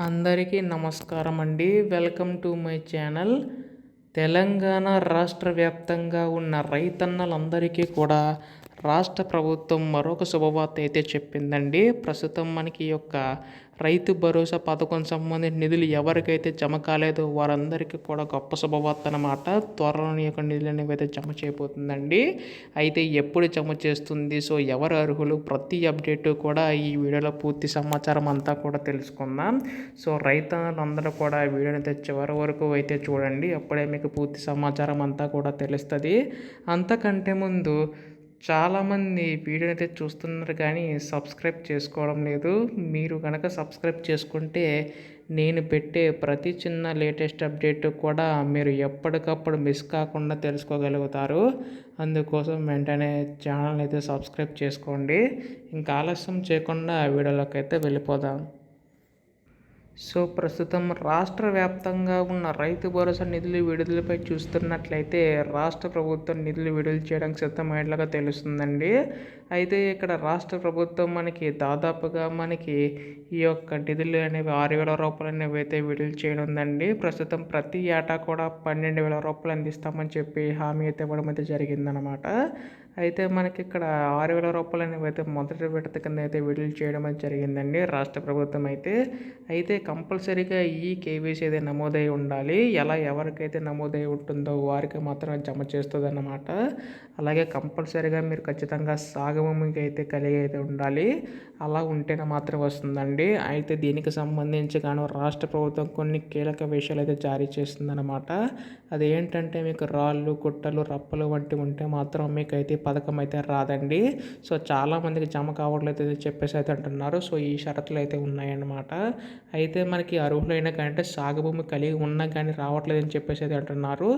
అందరికీ నమస్కారం అండి. Welcome to my channel. Telangana రాష్ట్ర వ్యాప్తంగా ఉన్న రైతన్నలందరికీ కూడా రాష్ట్ర ప్రభుత్వం మరొక శుభవార్త అయితే చెప్పిందండి. ప్రస్తుతం మనకి ఈ యొక్క రైతు భరోసా పథకం సంబంధించిన నిధులు ఎవరికైతే జమ కాలేదో వారందరికీ కూడా గొప్ప శుభవార్త అన్నమాట. త్వరలోని యొక్క నిధులు అనేవి అయితే జమ చేయబోతుందండి. అయితే ఎప్పుడు జమ చేస్తుంది, సో ఎవరు అర్హులు, ప్రతి అప్డేటు కూడా ఈ వీడియోలో పూర్తి సమాచారం అంతా కూడా తెలుసుకుందాం. సో రైతన్నలందరూ కూడా వీడియోని అయితే చివరి వరకు అయితే చూడండి. అప్పుడే మీకు పూర్తి సమాచారం అంతా కూడా తెలుస్తుంది. అంతకంటే ముందు చాలామంది వీడియోని అయితే చూస్తున్నారు కానీ సబ్స్క్రైబ్ చేసుకోవడం లేదు. మీరు కనుక సబ్స్క్రైబ్ చేసుకుంటే నేను పెట్టే ప్రతి చిన్న లేటెస్ట్ అప్డేట్ కూడా మీరు ఎప్పటికప్పుడు మిస్ కాకుండా తెలుసుకోగలుగుతారు. అందుకోసం వెంటనే ఛానల్ అయితే సబ్స్క్రైబ్ చేసుకోండి. ఇంకా ఆలస్యం చేయకుండా వీడియోలోకి అయితే వెళ్ళిపోదాం. సో ప్రస్తుతం రాష్ట్ర వ్యాప్తంగా ఉన్న రైతు భరోసా నిధులు విడుదలపై చూస్తున్నట్లయితే రాష్ట్ర ప్రభుత్వం నిధులు విడుదల చేయడానికి సిద్ధమైనట్లుగా తెలుస్తుందండి. అయితే ఇక్కడ రాష్ట్ర ప్రభుత్వం దాదాపుగా ఈ యొక్క నిధులు అనేవి 6,000 రూపాయలు అనేవి అయితే విడుదల చేయనుందండి. ప్రస్తుతం ప్రతి ఏటా కూడా 12,000 రూపాయలు అందిస్తామని చెప్పి హామీ అయితే ఇవ్వడం అయితే జరిగిందనమాట. అయితే ఇక్కడ 6,000 రూపాయలు అనేవి అయితే మొదటి విడత కింద అయితే విడుదల చేయడం అయితే జరిగిందండి రాష్ట్ర ప్రభుత్వం అయితే కంపల్సరీగా ఈ కేవైసీ అయితే నమోదై ఉండాలి. ఎవరికైతే నమోదై ఉంటుందో వారికి మాత్రమే జమ చేస్తుందన్నమాట. అలాగే కంపల్సరీగా మీరు ఖచ్చితంగా సాగు భూమికి అయితే కలిగి అయితే ఉండాలి. అలా ఉంటేనే మాత్రం వస్తుందండి. అయితే దీనికి సంబంధించి గాను రాష్ట్ర ప్రభుత్వం కొన్ని కీలక విషయాలు అయితే జారీ చేస్తుందన్నమాట. అది ఏంటంటే మీకు రాళ్ళు, గుట్టలు, రప్పలు వంటివి ఉంటే మాత్రం మీకైతే పథకం అయితే రాదండి. సో చాలామందికి జమ కావట్లేదు అని చెప్పేసి అయితే అంటున్నారు. సో ఈ షరతులు అయితే ఉన్నాయన్నమాట. అయితే అర్హులైన కంటే సాగు భూమి కలిగి ఉన్నా కానీ రావట్లేదని చెప్పేసి అయితే అంటున్నారు.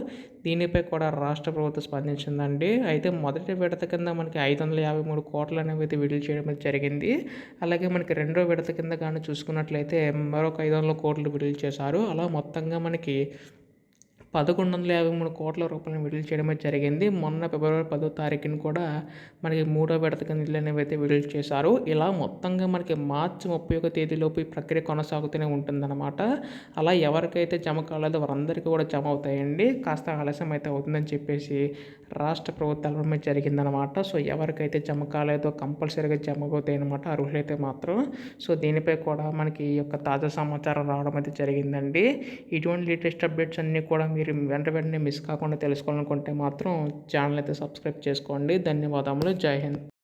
దీనిపై కూడా రాష్ట్ర ప్రభుత్వం స్పందించిందండి. అయితే మొదటి విడత కింద 553 కోట్లు అనేవి అయితే విడుదల చేయడం అయితే జరిగింది. అలాగే రెండో విడత కింద కానీ చూసుకున్నట్లయితే మరొక 500 కోట్లు విడుదల చేశారు. అలా మొత్తంగా 1,153 కోట్ల రూపాయలను విడుదల చేయడమే జరిగింది. మొన్న ఫిబ్రవరి 10వ తారీఖున కూడా మూడో విడత నిధులు అనేవి అయితే విడుదల చేశారు. ఇలా మొత్తంగా మార్చి 31వ తేదీలోపు ఈ ప్రక్రియ కొనసాగుతూనే ఉంటుందన్నమాట. అలా ఎవరికైతే జమ కాలేదో వారందరికీ కూడా జమ అవుతాయండి. కాస్త ఆలస్యం అయితే అవుతుందని చెప్పేసి రాష్ట్ర ప్రభుత్వం జరిగిందనమాట. సో ఎవరికైతే జమ కాలేదో కంపల్సరీగా జమ అవుతాయి అనమాట, అర్హులైతే మాత్రం. సో దీనిపై కూడా ఈ యొక్క తాజా సమాచారం రావడం అయితే జరిగిందండి. ఇటువంటి లేటెస్ట్ అప్డేట్స్ అన్నీ కూడా మీరు వెంటనే మిస్ కాకుండా తెలుసుకోవాలనుకుంటే మాత్రం ఛానల్ అయితే సబ్స్క్రైబ్ చేసుకోండి. ధన్యవాదములు. జై హింద్.